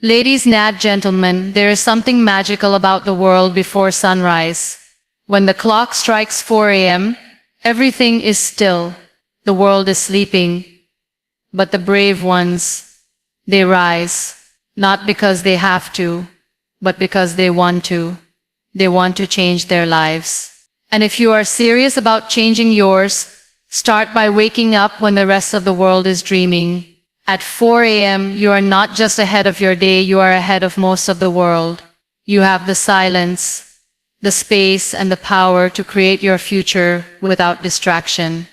Ladies and gentlemen, there is something magical about the world before sunrise. When the clock strikes 4 a.m., everything is still. The world is sleeping. But the brave ones, they rise, not because they have to, but because they want to. They want to change their lives. And if you are serious about changing yours, start by waking up when the rest of the world is dreaming. At 4 a.m., you are not just ahead of your day, you are ahead of most of the world. You have the silence, the space, and the power to create your future without distraction.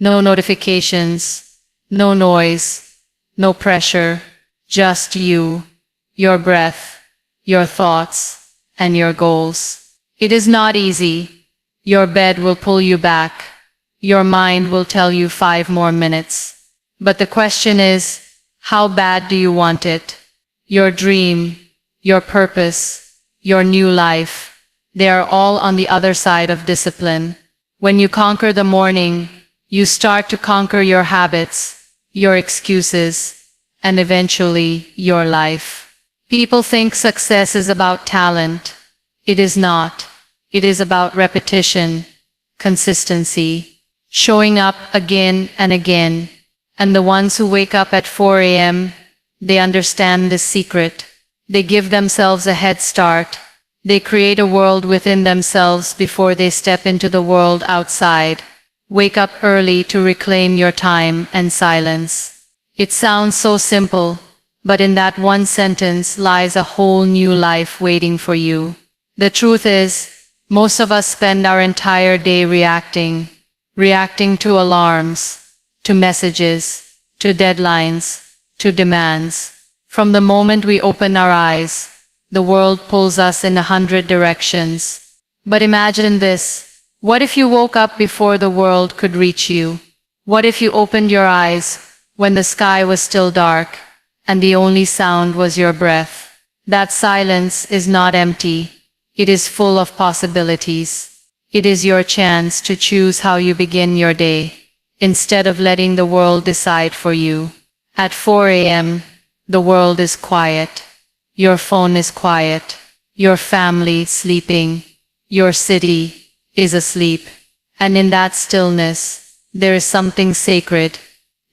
No notifications, no noise, no pressure, just you, your breath, your thoughts, and your goals. It is not easy. Your bed will pull you back. Your mind will tell you 5 more minutes. But the question is, how bad do you want it? Your dream, your purpose, your new life, they are all on the other side of discipline. When you conquer the morning, you start to conquer your habits, your excuses, and eventually your life. People think success is about talent. It is not. It is about repetition, consistency, showing up again and again. And the ones who wake up at 4 a.m., they understand this secret. They give themselves a head start. They create a world within themselves before they step into the world outside. Wake up early to reclaim your time and silence. It sounds so simple, but in that one sentence lies a whole new life waiting for you. The truth is, most of us spend our entire day reacting to alarms, to messages, to deadlines, to demands. From the moment we open our eyes, the world pulls us in 100 directions. But imagine this. What if you woke up before the world could reach you? What if you opened your eyes when the sky was still dark and the only sound was your breath? That silence is not empty. It is full of possibilities. It is your chance to choose how you begin your day, instead of letting the world decide for you. At 4 a.m., the world is quiet. Your phone is quiet. Your family sleeping. Your city is asleep. And in that stillness, there is something sacred.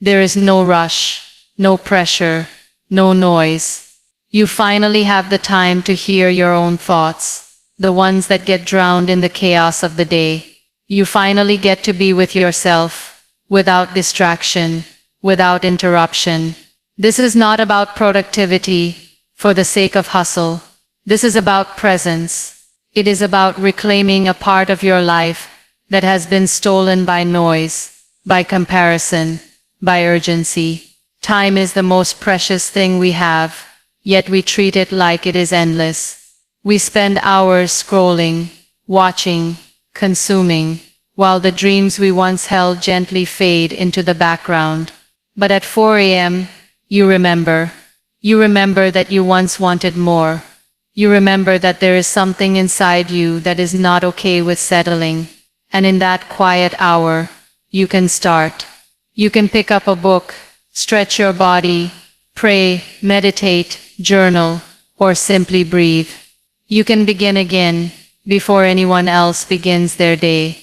There is no rush, no pressure, no noise. You finally have the time to hear your own thoughts, the ones that get drowned in the chaos of the day. You finally get to be with yourself, without distraction, without interruption. This is not about productivity for the sake of hustle. This is about presence. It is about reclaiming a part of your life that has been stolen by noise, by comparison, by urgency. Time is the most precious thing we have, yet we treat it like it is endless. We spend hours scrolling, watching, consuming, while the dreams we once held gently fade into the background. But at 4 a.m., you remember. You remember that you once wanted more. You remember that there is something inside you that is not okay with settling. And in that quiet hour, you can start. You can pick up a book, stretch your body, pray, meditate, journal, or simply breathe. You can begin again, before anyone else begins their day.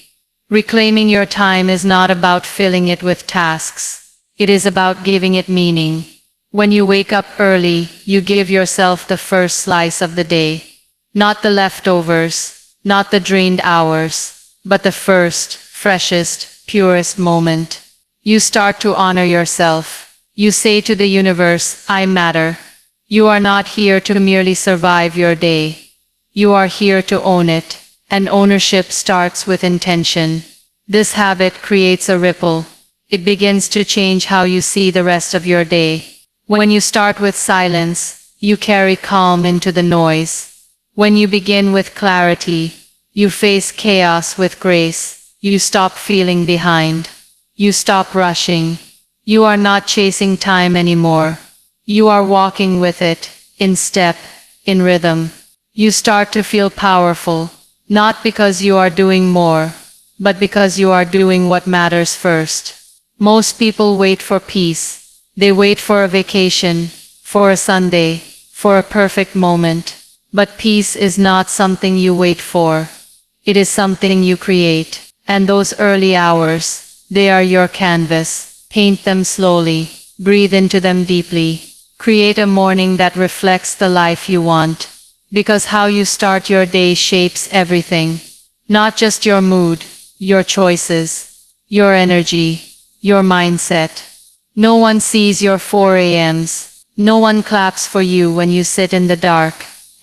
Reclaiming your time is not about filling it with tasks. It is about giving it meaning. When you wake up early, you give yourself the first slice of the day. Not the leftovers, not the drained hours, but the first, freshest, purest moment. You start to honor yourself. You say to the universe, I matter. You are not here to merely survive your day. You are here to own it. And ownership starts with intention. This habit creates a ripple. It begins to change how you see the rest of your day. When you start with silence, you carry calm into the noise. When you begin with clarity, you face chaos with grace. You stop feeling behind. You stop rushing. You are not chasing time anymore. You are walking with it, in step, in rhythm. You start to feel powerful. Not because you are doing more, but because you are doing what matters first. Most people wait for peace. They wait for a vacation, for a Sunday, for a perfect moment. But peace is not something you wait for. It is something you create. And those early hours, they are your canvas. Paint them slowly. Breathe into them deeply. Create a morning that reflects the life you want. Because how you start your day shapes everything. Not just your mood, your choices, your energy, your mindset. No one sees your 4 a.m.s. No one claps for you when you sit in the dark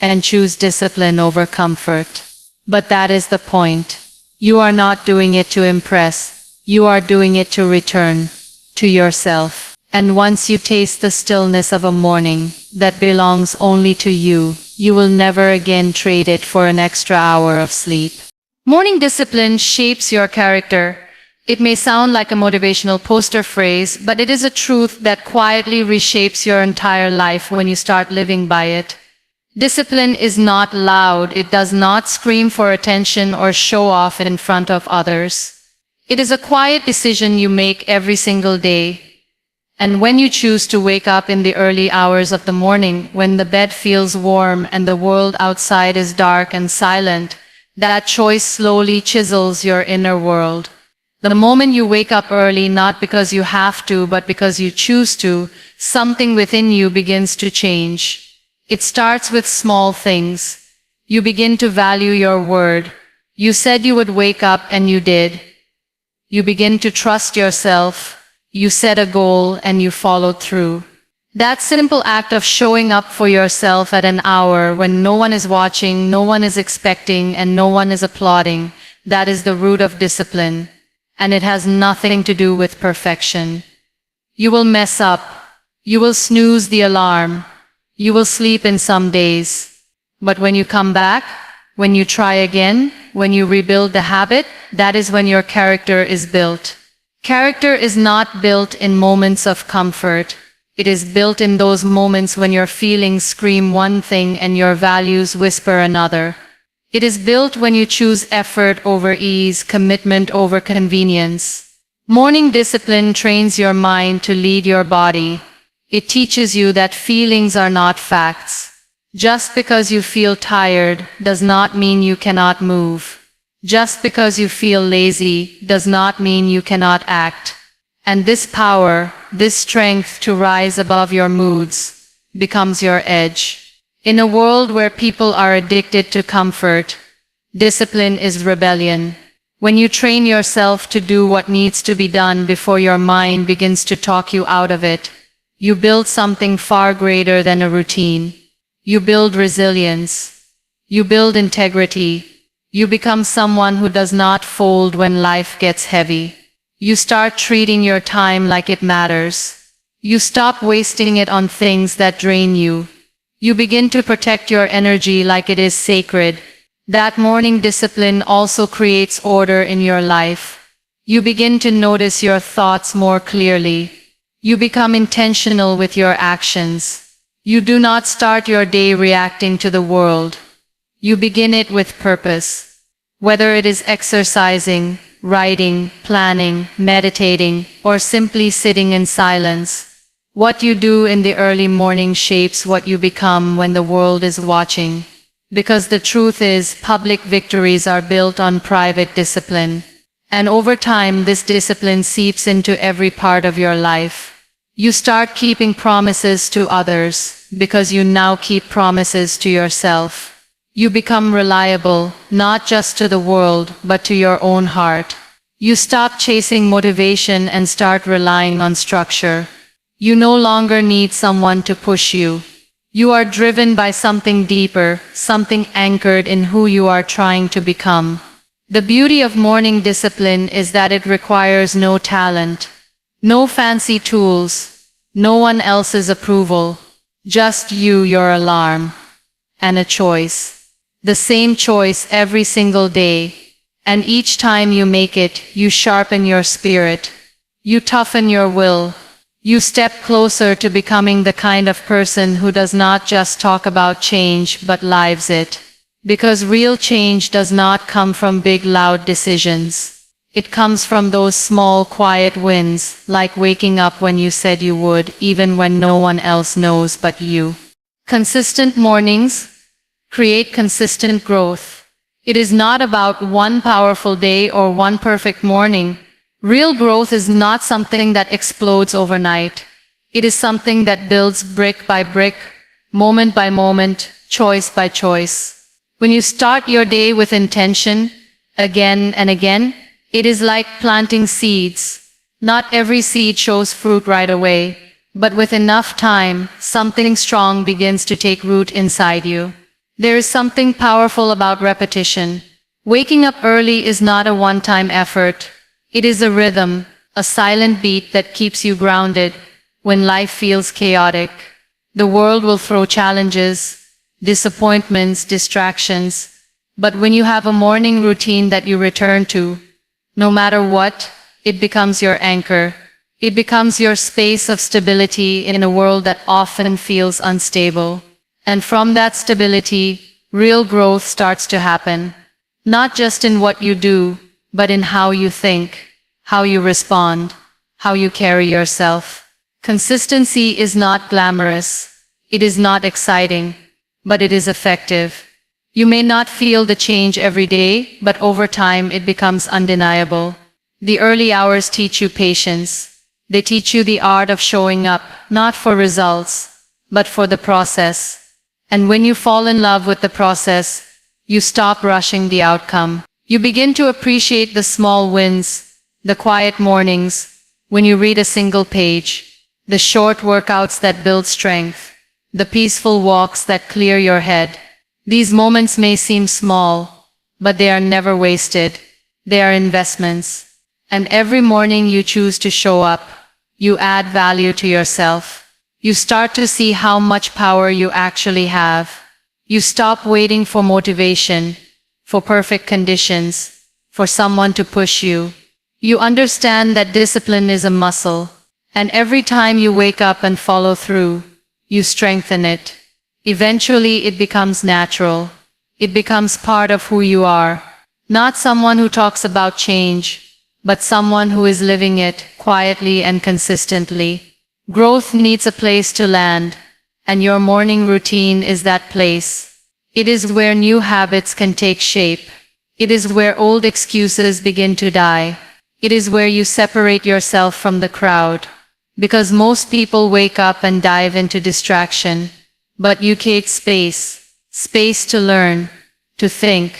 and choose discipline over comfort. But that is the point. You are not doing it to impress. You are doing it to return to yourself. And once you taste the stillness of a morning that belongs only to you, you will never again trade it for an extra hour of sleep. Morning discipline shapes your character. It may sound like a motivational poster phrase, but it is a truth that quietly reshapes your entire life when you start living by it. Discipline is not loud. It does not scream for attention or show off in front of others. It is a quiet decision you make every single day. And when you choose to wake up in the early hours of the morning, when the bed feels warm and the world outside is dark and silent, that choice slowly chisels your inner world. The moment you wake up early, not because you have to, but because you choose to, something within you begins to change. It starts with small things. You begin to value your word. You said you would wake up and you did. You begin to trust yourself. You set a goal and you followed through. That simple act of showing up for yourself at an hour when no one is watching, no one is expecting, and no one is applauding, that is the root of discipline. And it has nothing to do with perfection. You will mess up. You will snooze the alarm. You will sleep in some days. But when you come back, when you try again, when you rebuild the habit, that is when your character is built. Character is not built in moments of comfort. It is built in those moments when your feelings scream one thing and your values whisper another. It is built when you choose effort over ease, commitment over convenience. Morning discipline trains your mind to lead your body. It teaches you that feelings are not facts. Just because you feel tired does not mean you cannot move. Just because you feel lazy does not mean you cannot act. And this power, this strength to rise above your moods, becomes your edge. In a world where people are addicted to comfort, discipline is rebellion. When you train yourself to do what needs to be done before your mind begins to talk you out of it, you build something far greater than a routine. You build resilience. You build integrity. You become someone who does not fold when life gets heavy. You start treating your time like it matters. You stop wasting it on things that drain you. You begin to protect your energy like it is sacred. That morning discipline also creates order in your life. You begin to notice your thoughts more clearly. You become intentional with your actions. You do not start your day reacting to the world. You begin it with purpose. Whether it is exercising, writing, planning, meditating, or simply sitting in silence, what you do in the early morning shapes what you become when the world is watching. Because the truth is, public victories are built on private discipline. And over time, this discipline seeps into every part of your life. You start keeping promises to others, because you now keep promises to yourself. You become reliable, not just to the world, but to your own heart. You stop chasing motivation and start relying on structure. You no longer need someone to push you. You are driven by something deeper, something anchored in who you are trying to become. The beauty of morning discipline is that it requires no talent, no fancy tools, no one else's approval, just you, your alarm, and a choice. The same choice every single day. And each time you make it, you sharpen your spirit. You toughen your will. You step closer to becoming the kind of person who does not just talk about change, but lives it. Because real change does not come from big loud decisions. It comes from those small quiet wins, like waking up when you said you would, even when no one else knows but you. Consistent mornings create consistent growth. It is not about one powerful day or one perfect morning. Real growth is not something that explodes overnight. It is something that builds brick by brick, moment by moment, choice by choice. When you start your day with intention, again and again, it is like planting seeds. Not every seed shows fruit right away, but with enough time, something strong begins to take root inside you. There is something powerful about repetition. Waking up early is not a one-time effort. It is a rhythm, a silent beat that keeps you grounded when life feels chaotic. The world will throw challenges, disappointments, distractions, but when you have a morning routine that you return to, no matter what, it becomes your anchor. It becomes your space of stability in a world that often feels unstable. And from that stability, real growth starts to happen. Not just in what you do, but in how you think, how you respond, how you carry yourself. Consistency is not glamorous. It is not exciting, but it is effective. You may not feel the change every day, but over time it becomes undeniable. The early hours teach you patience. They teach you the art of showing up, not for results, but for the process. And when you fall in love with the process, you stop rushing the outcome. You begin to appreciate the small wins, the quiet mornings, when you read a single page, the short workouts that build strength, the peaceful walks that clear your head. These moments may seem small, but they are never wasted. They are investments. And every morning you choose to show up, you add value to yourself. You start to see how much power you actually have. You stop waiting for motivation, for perfect conditions, for someone to push you. You understand that discipline is a muscle, and every time you wake up and follow through, you strengthen it. Eventually it becomes natural. It becomes part of who you are. Not someone who talks about change, but someone who is living it quietly and consistently. Growth needs a place to land, and your morning routine is that place. It is where new habits can take shape. It is where old excuses begin to die. It is where you separate yourself from the crowd. Because most people wake up and dive into distraction, but you create space. Space to learn, to think,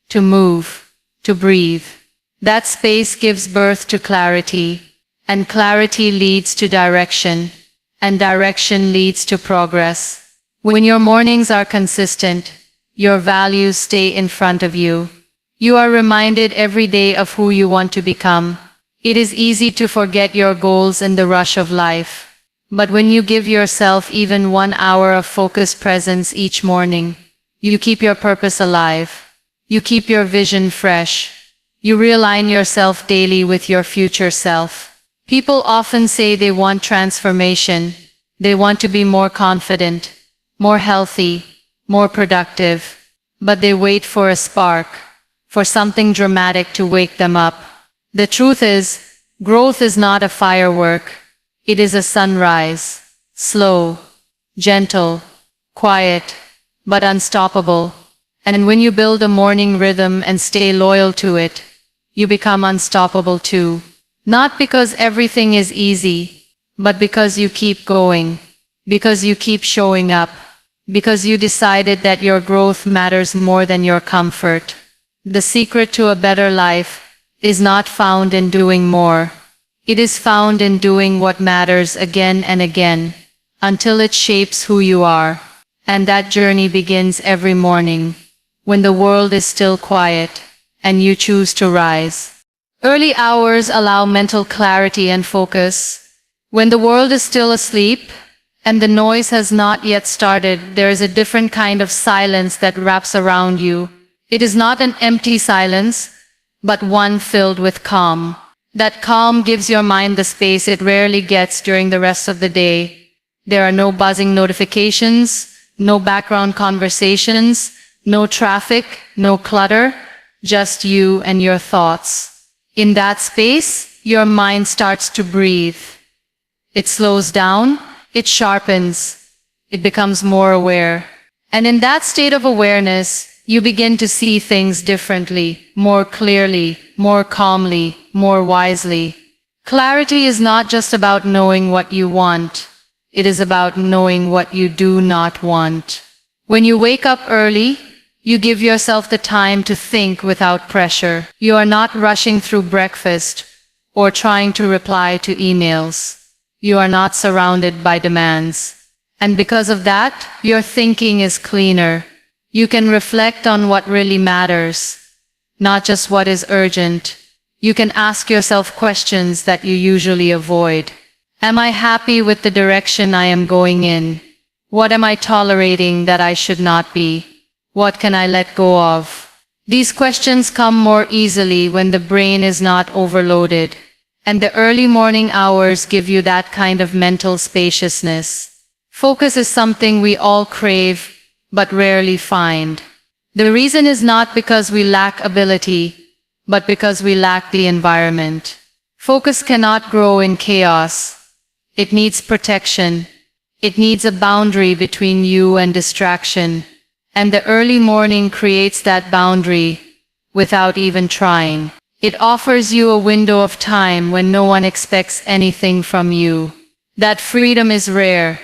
to move, to breathe. That space gives birth to clarity, and clarity leads to direction, and direction leads to progress. When your mornings are consistent, your values stay in front of you. You are reminded every day of who you want to become. It is easy to forget your goals in the rush of life. But when you give yourself even 1 hour of focused presence each morning, you keep your purpose alive. You keep your vision fresh. You realign yourself daily with your future self. People often say they want transformation. They want to be more confident, more healthy, more productive. But they wait for a spark, for something dramatic to wake them up. The truth is, growth is not a firework. It is a sunrise. Slow, gentle, quiet, but unstoppable. And when you build a morning rhythm and stay loyal to it, you become unstoppable too. Not because everything is easy, but because you keep going, because you keep showing up, because you decided that your growth matters more than your comfort. The secret to a better life is not found in doing more. It is found in doing what matters again and again, until it shapes who you are. And that journey begins every morning, when the world is still quiet, and you choose to rise. Early hours allow mental clarity and focus. When the world is still asleep, and the noise has not yet started, there is a different kind of silence that wraps around you. It is not an empty silence, but one filled with calm. That calm gives your mind the space it rarely gets during the rest of the day. There are no buzzing notifications, no background conversations, no traffic, no clutter, just you and your thoughts. In that space, your mind starts to breathe. It slows down, it sharpens, It becomes more aware. And in that state of awareness, you begin to see things differently, more clearly, more calmly, more wisely. Clarity is not just about knowing what you want. It is about knowing what you do not want. When you wake up early, you give yourself the time to think without pressure. You are not rushing through breakfast or trying to reply to emails. You are not surrounded by demands. And because of that, your thinking is cleaner. You can reflect on what really matters, not just what is urgent. You can ask yourself questions that you usually avoid. Am I happy with the direction I am going in? What am I tolerating that I should not be? What can I let go of? These questions come more easily when the brain is not overloaded. And the early morning hours give you that kind of mental spaciousness. Focus is something we all crave, but rarely find. The reason is not because we lack ability, but because we lack the environment. Focus cannot grow in chaos. It needs protection. It needs a boundary between you and distraction. And the early morning creates that boundary without even trying. It offers you a window of time when no one expects anything from you. That freedom is rare,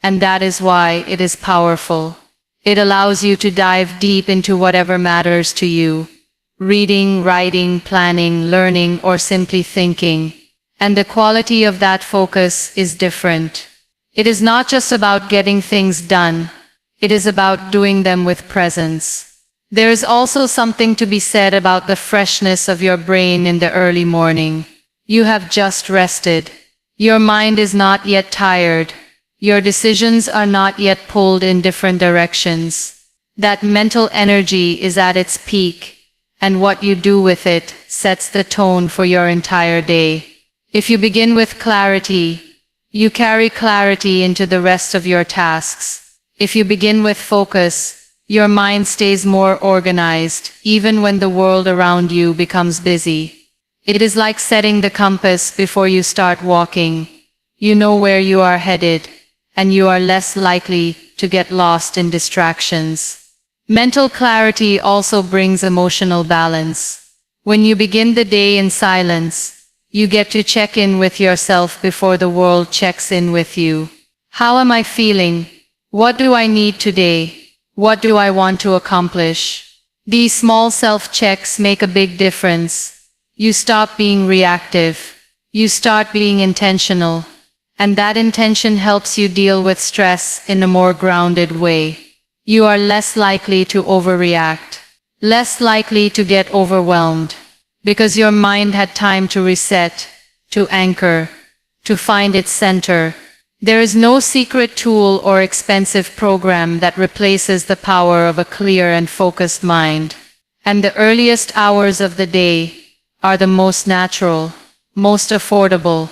and that is why it is powerful. It allows you to dive deep into whatever matters to you. Reading, writing, planning, learning, or simply thinking. And the quality of that focus is different. It is not just about getting things done. It is about doing them with presence. There is also something to be said about the freshness of your brain in the early morning. You have just rested. Your mind is not yet tired. Your decisions are not yet pulled in different directions. That mental energy is at its peak, and what you do with it sets the tone for your entire day. If you begin with clarity, you carry clarity into the rest of your tasks. If you begin with focus, your mind stays more organized, even when the world around you becomes busy. It is like setting the compass before you start walking. You know where you are headed, and you are less likely to get lost in distractions. Mental clarity also brings emotional balance. When you begin the day in silence, you get to check in with yourself before the world checks in with you. How am I feeling? What do I need today? What do I want to accomplish? These small self-checks make a big difference. You stop being reactive. You start being intentional. And that intention helps you deal with stress in a more grounded way. You are less likely to overreact, less likely to get overwhelmed, because your mind had time to reset, to anchor, to find its center. There is no secret tool or expensive program that replaces the power of a clear and focused mind. And the earliest hours of the day are the most natural, most affordable,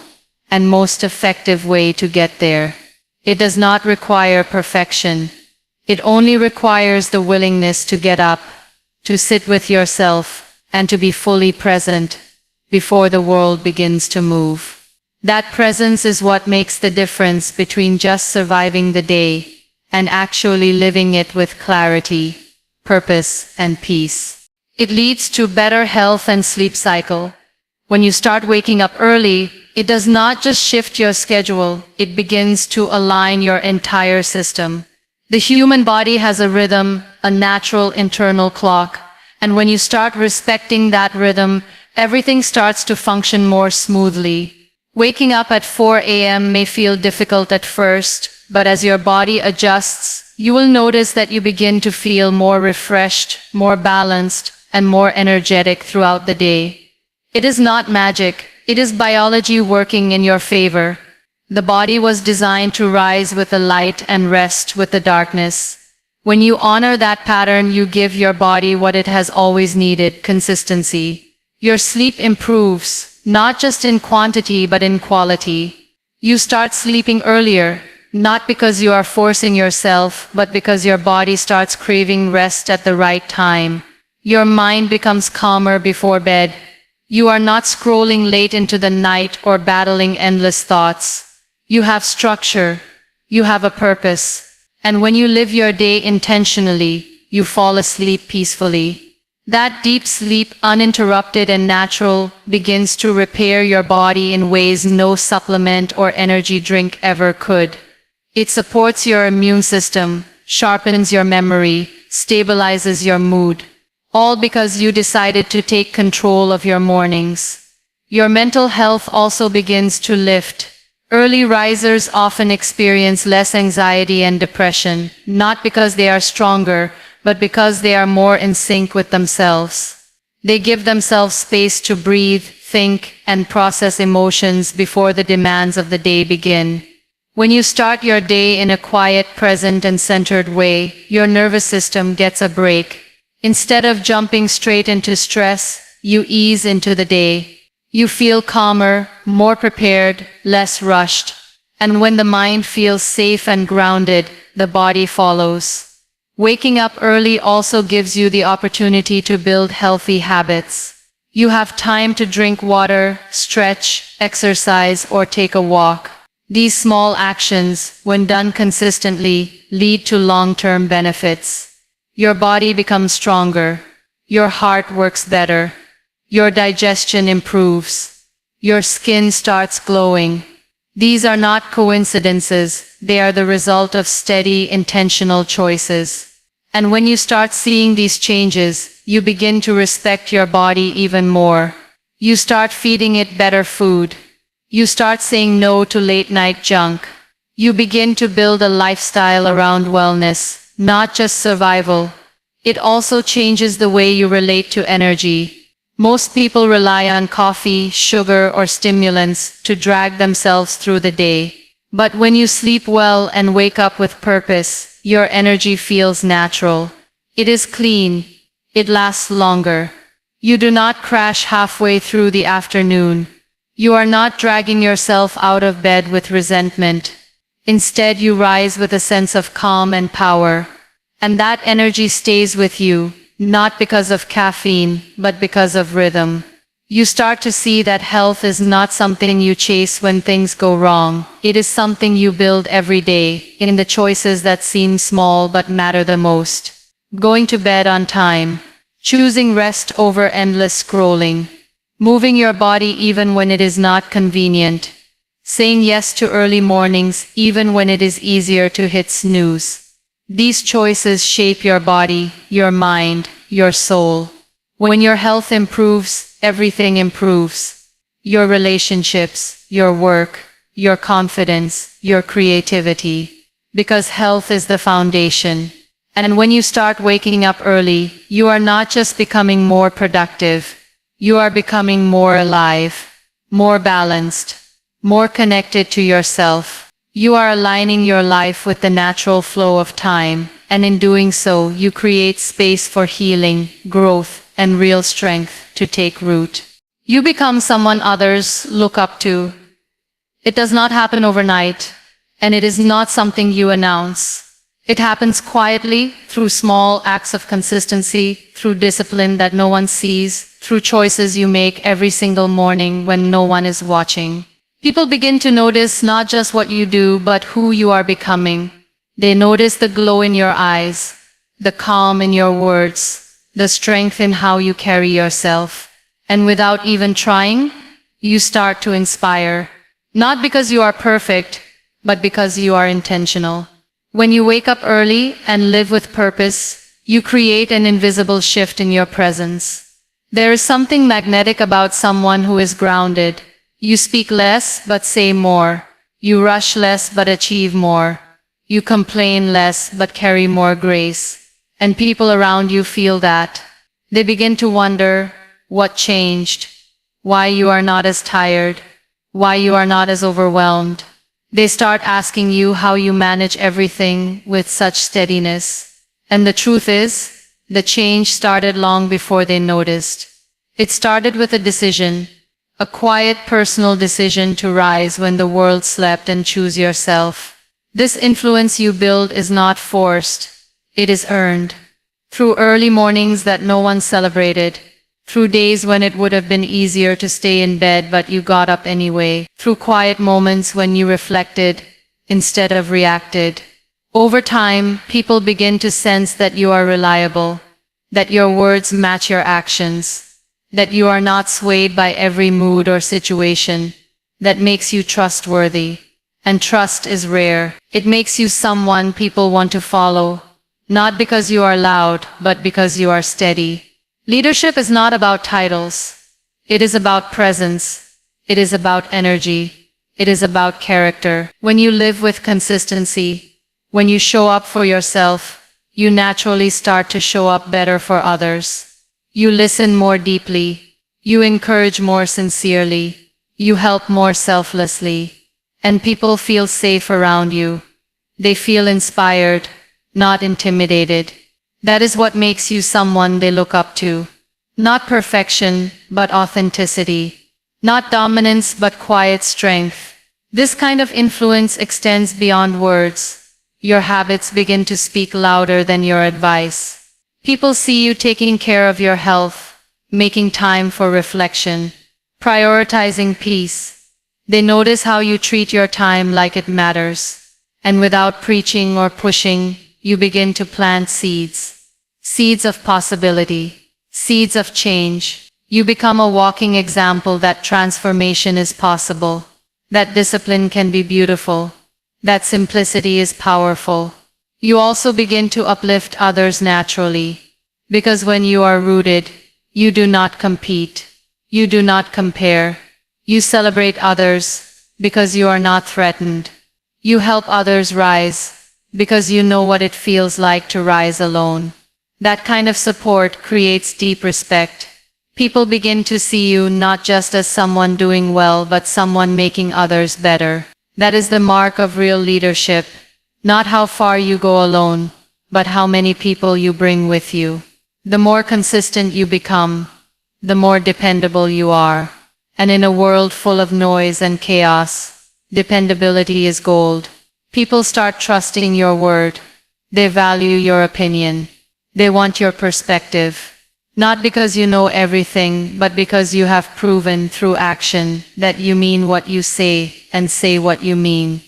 and most effective way to get there. It does not require perfection. It only requires the willingness to get up, to sit with yourself, and to be fully present before the world begins to move. That presence is what makes the difference between just surviving the day and actually living it with clarity, purpose, and peace. It leads to better health and sleep cycle. When you start waking up early, it does not just shift your schedule, it begins to align your entire system. The human body has a rhythm, a natural internal clock, and when you start respecting that rhythm, everything starts to function more smoothly. Waking up at 4 a.m. may feel difficult at first, but as your body adjusts, you will notice that you begin to feel more refreshed, more balanced, and more energetic throughout the day. It is not magic, it is biology working in your favor. The body was designed to rise with the light and rest with the darkness. When you honor that pattern, you give your body what it has always needed: consistency. Your sleep improves, not just in quantity but in quality. You start sleeping earlier, not because you are forcing yourself, but because your body starts craving rest at the right time. Your mind becomes calmer before bed. You are not scrolling late into the night or battling endless thoughts. You have structure. You have a purpose. And when you live your day intentionally, you fall asleep peacefully. That deep sleep, uninterrupted and natural, begins to repair your body in ways no supplement or energy drink ever could. It supports your immune system, sharpens your memory, stabilizes your mood. All because you decided to take control of your mornings. Your mental health also begins to lift. Early risers often experience less anxiety and depression, not because they are stronger, but because they are more in sync with themselves. They give themselves space to breathe, think, and process emotions before the demands of the day begin. When you start your day in a quiet, present, and centered way, your nervous system gets a break. Instead of jumping straight into stress, you ease into the day. You feel calmer, more prepared, less rushed. And when the mind feels safe and grounded, the body follows. Waking up early also gives you the opportunity to build healthy habits. You have time to drink water, stretch, exercise, or take a walk. These small actions, when done consistently, lead to long-term benefits. Your body becomes stronger. Your heart works better. Your digestion improves. Your skin starts glowing. These are not coincidences, they are the result of steady, intentional choices. And when you start seeing these changes, you begin to respect your body even more. You start feeding it better food. You start saying no to late-night junk. You begin to build a lifestyle around wellness, not just survival. It also changes the way you relate to energy. Most people rely on coffee, sugar, or stimulants to drag themselves through the day. But when you sleep well and wake up with purpose, your energy feels natural. It is clean. It lasts longer. You do not crash halfway through the afternoon. You are not dragging yourself out of bed with resentment. Instead, you rise with a sense of calm and power. And that energy stays with you, not because of caffeine, but because of rhythm. You start to see that health is not something you chase when things go wrong. It is something you build every day, in the choices that seem small but matter the most. Going to bed on time. Choosing rest over endless scrolling. Moving your body even when it is not convenient. Saying yes to early mornings even when it is easier to hit snooze. These choices shape your body, your mind, your soul. When your health improves, everything improves. Your relationships, your work, your confidence, your creativity. Because health is the foundation. And when you start waking up early, you are not just becoming more productive. You are becoming more alive, more balanced, more connected to yourself. You are aligning your life with the natural flow of time, and in doing so, you create space for healing, growth, and real strength to take root. You become someone others look up to. It does not happen overnight, and it is not something you announce. It happens quietly, through small acts of consistency, through discipline that no one sees, through choices you make every single morning when no one is watching. People begin to notice not just what you do, but who you are becoming. They notice the glow in your eyes, the calm in your words, the strength in how you carry yourself. And without even trying, you start to inspire. Not because you are perfect, but because you are intentional. When you wake up early and live with purpose, you create an invisible shift in your presence. There is something magnetic about someone who is grounded. You speak less, but say more. You rush less, but achieve more. You complain less, but carry more grace. And people around you feel that. They begin to wonder, what changed? Why you are not as tired? Why you are not as overwhelmed? They start asking you how you manage everything with such steadiness. And the truth is, the change started long before they noticed. It started with a decision. A quiet personal decision to rise when the world slept and choose yourself. This influence you build is not forced. It is earned. Through early mornings that no one celebrated. Through days when it would have been easier to stay in bed but you got up anyway. Through quiet moments when you reflected instead of reacted. Over time, people begin to sense that you are reliable, that your words match your actions, that you are not swayed by every mood or situation. That makes you trustworthy. And trust is rare. It makes you someone people want to follow, not because you are loud, but because you are steady. Leadership is not about titles. It is about presence. It is about energy. It is about character. When you live with consistency, when you show up for yourself, you naturally start to show up better for others. You listen more deeply. You encourage more sincerely. You help more selflessly. And people feel safe around you. They feel inspired, not intimidated. That is what makes you someone they look up to. Not perfection, but authenticity. Not dominance, but quiet strength. This kind of influence extends beyond words. Your habits begin to speak louder than your advice. People see you taking care of your health, making time for reflection, prioritizing peace. They notice how you treat your time like it matters. And without preaching or pushing, you begin to plant seeds. Seeds of possibility. Seeds of change. You become a walking example that transformation is possible. That discipline can be beautiful. That simplicity is powerful. You also begin to uplift others naturally. Because when you are rooted, you do not compete. You do not compare. You celebrate others because you are not threatened. You help others rise because you know what it feels like to rise alone. That kind of support creates deep respect. People begin to see you not just as someone doing well, but someone making others better. That is the mark of real leadership. Not how far you go alone, but how many people you bring with you. The more consistent you become, the more dependable you are. And in a world full of noise and chaos, dependability is gold. People start trusting your word. They value your opinion. They want your perspective. Not because you know everything, but because you have proven through action that you mean what you say and say what you mean.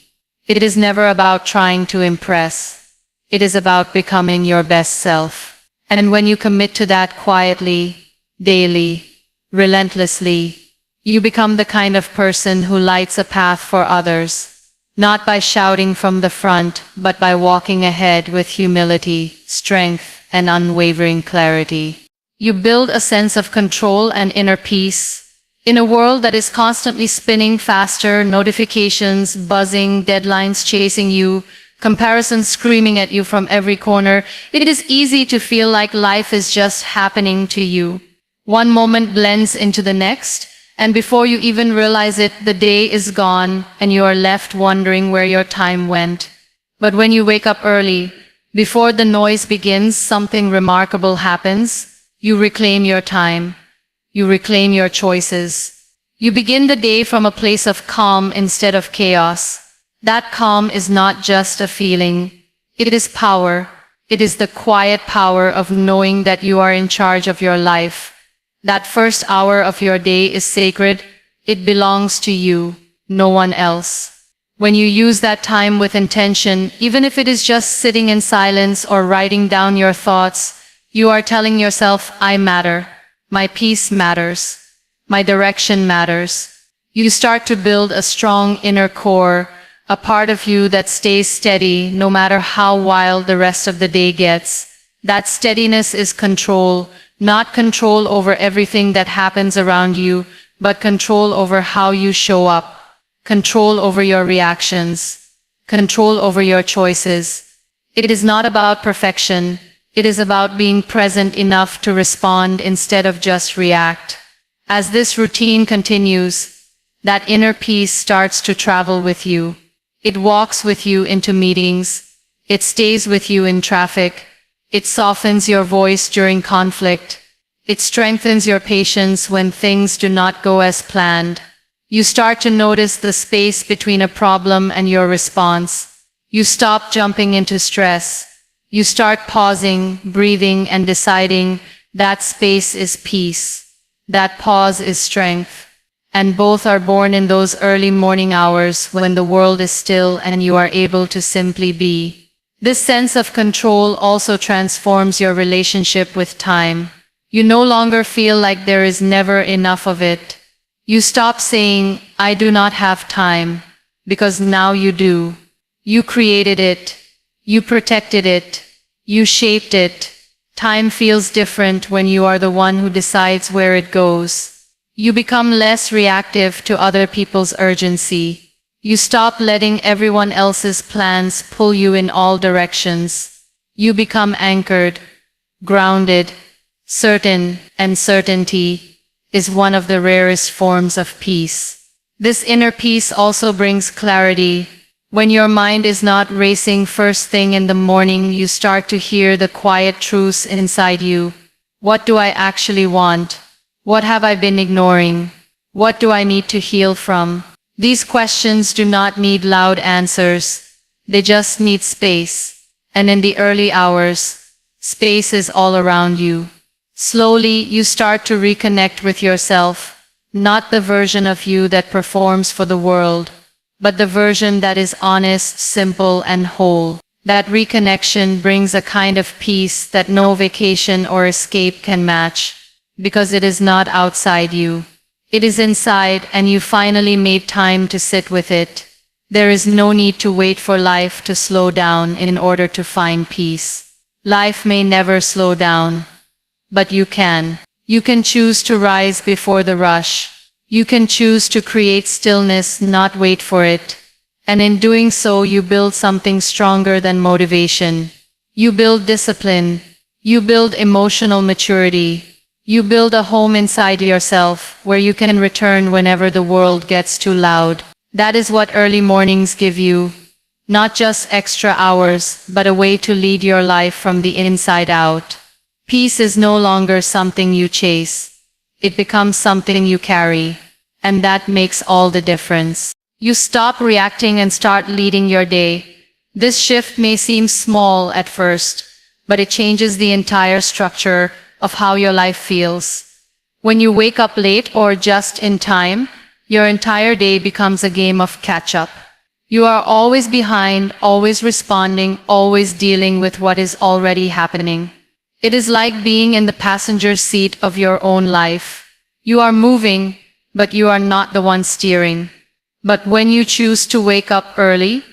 It is never about trying to impress. It is about becoming your best self. And when you commit to that quietly, daily, relentlessly, you become the kind of person who lights a path for others. Not by shouting from the front, but by walking ahead with humility, strength, and unwavering clarity. You build a sense of control and inner peace. In a world that is constantly spinning faster, notifications buzzing, deadlines chasing you, comparisons screaming at you from every corner, it is easy to feel like life is just happening to you. One moment blends into the next, and before you even realize it, the day is gone, and you are left wondering where your time went. But when you wake up early, before the noise begins, something remarkable happens. You reclaim your time. You reclaim your choices. You begin the day from a place of calm instead of chaos. That calm is not just a feeling. It is power. It is the quiet power of knowing that you are in charge of your life. That first hour of your day is sacred. It belongs to you, no one else. When you use that time with intention, even if it is just sitting in silence or writing down your thoughts, you are telling yourself, I matter. My peace matters. My direction matters. You start to build a strong inner core, a part of you that stays steady no matter how wild the rest of the day gets. That steadiness is control, not control over everything that happens around you, but control over how you show up, control over your reactions, control over your choices. It is not about perfection. It is about being present enough to respond instead of just react. As this routine continues, that inner peace starts to travel with you. It walks with you into meetings. It stays with you in traffic. It softens your voice during conflict. It strengthens your patience when things do not go as planned. You start to notice the space between a problem and your response. You stop jumping into stress. You start pausing, breathing, and deciding that space is peace. That pause is strength. And both are born in those early morning hours when the world is still and you are able to simply be. This sense of control also transforms your relationship with time. You no longer feel like there is never enough of it. You stop saying, "I do not have time," because now you do. You created it. You protected it. You shaped it. Time feels different when you are the one who decides where it goes. You become less reactive to other people's urgency. You stop letting everyone else's plans pull you in all directions. You become anchored, grounded, certain, and certainty is one of the rarest forms of peace. This inner peace also brings clarity. When your mind is not racing first thing in the morning, you start to hear the quiet truths inside you. What do I actually want? What have I been ignoring? What do I need to heal from? These questions do not need loud answers. They just need space. And in the early hours, space is all around you. Slowly, you start to reconnect with yourself, not the version of you that performs for the world, but the version that is honest, simple, and whole. That reconnection brings a kind of peace that no vacation or escape can match, because it is not outside you. It is inside, and you finally made time to sit with it. There is no need to wait for life to slow down in order to find peace. Life may never slow down, but you can. You can choose to rise before the rush. You can choose to create stillness, not wait for it. And in doing so, you build something stronger than motivation. You build discipline. You build emotional maturity. You build a home inside yourself where you can return whenever the world gets too loud. That is what early mornings give you. Not just extra hours, but a way to lead your life from the inside out. Peace is no longer something you chase. It becomes something you carry. And that makes all the difference. You stop reacting and start leading your day. This shift may seem small at first, but it changes the entire structure of how your life feels. When you wake up late or just in time, your entire day becomes a game of catch-up. You are always behind, always responding, always dealing with what is already happening. It is like being in the passenger seat of your own life. You are moving, but you are not the one steering. But when you choose to wake up early,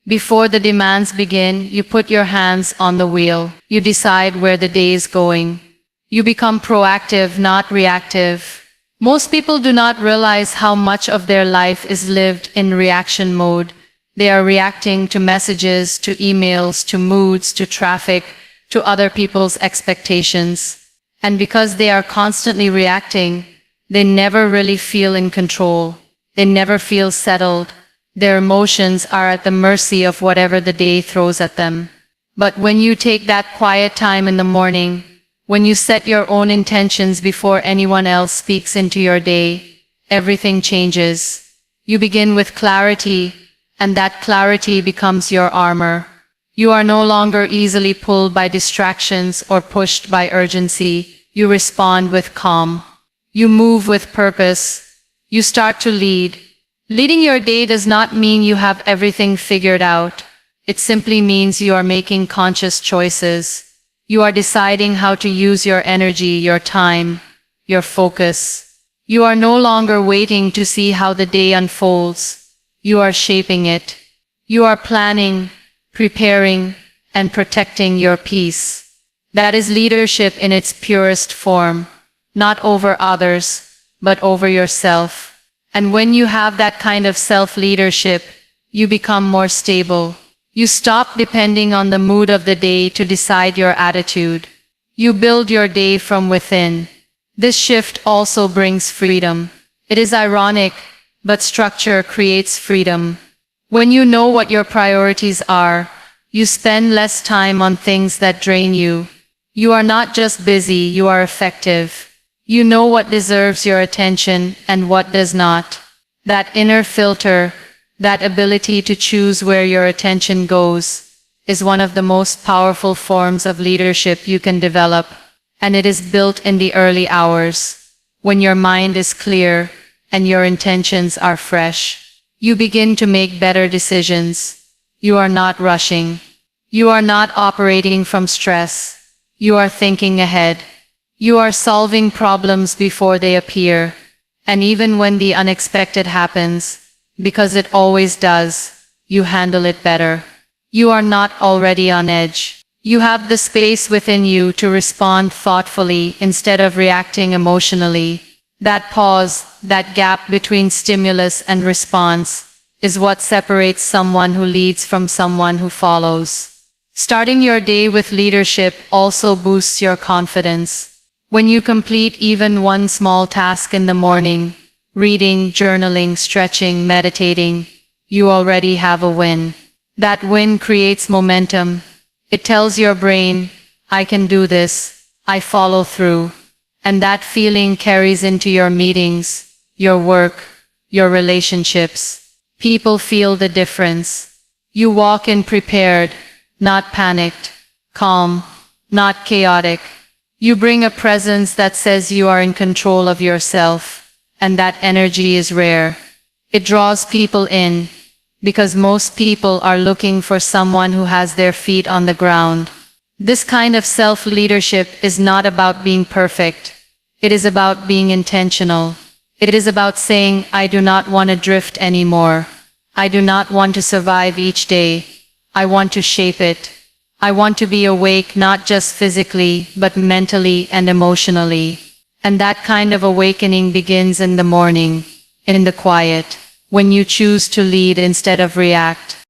before the demands begin, you put your hands on the wheel. You decide where the day is going. You become proactive, not reactive. Most people do not realize how much of their life is lived in reaction mode. They are reacting to messages, to emails, to moods, to traffic, to other people's expectations. And because they are constantly reacting, they never really feel in control. They never feel settled. Their emotions are at the mercy of whatever the day throws at them. But when you take that quiet time in the morning, when you set your own intentions before anyone else speaks into your day, everything changes. You begin with clarity, and that clarity becomes your armor. You are no longer easily pulled by distractions or pushed by urgency. You respond with calm. You move with purpose. You start to lead. Leading your day does not mean you have everything figured out. It simply means you are making conscious choices. You are deciding how to use your energy, your time, your focus. You are no longer waiting to see how the day unfolds. You are shaping it. You are planning, preparing, and protecting your peace. That is leadership in its purest form. Not over others, but over yourself. And when you have that kind of self-leadership, you become more stable. You stop depending on the mood of the day to decide your attitude. You build your day from within. This shift also brings freedom. It is ironic, but structure creates freedom. When you know what your priorities are, you spend less time on things that drain you. You are not just busy, you are effective. You know what deserves your attention and what does not. That inner filter, that ability to choose where your attention goes, is one of the most powerful forms of leadership you can develop, and it is built in the early hours. When your mind is clear and your intentions are fresh, you begin to make better decisions. You are not rushing. You are not operating from stress. You are thinking ahead. You are solving problems before they appear. And even when the unexpected happens, because it always does, you handle it better. You are not already on edge. You have the space within you to respond thoughtfully instead of reacting emotionally. That pause, that gap between stimulus and response, is what separates someone who leads from someone who follows. Starting your day with leadership also boosts your confidence. When you complete even one small task in the morning, reading, journaling, stretching, meditating, you already have a win. That win creates momentum. It tells your brain, I can do this, I follow through. And that feeling carries into your meetings, your work, your relationships. People feel the difference. You walk in prepared, not panicked, calm, not chaotic. You bring a presence that says you are in control of yourself, and that energy is rare. It draws people in, because most people are looking for someone who has their feet on the ground. This kind of self-leadership is not about being perfect. It is about being intentional. It is about saying, I do not want to drift anymore. I do not want to survive each day. I want to shape it. I want to be awake not just physically, but mentally and emotionally. And that kind of awakening begins in the morning, in the quiet, when you choose to lead instead of react.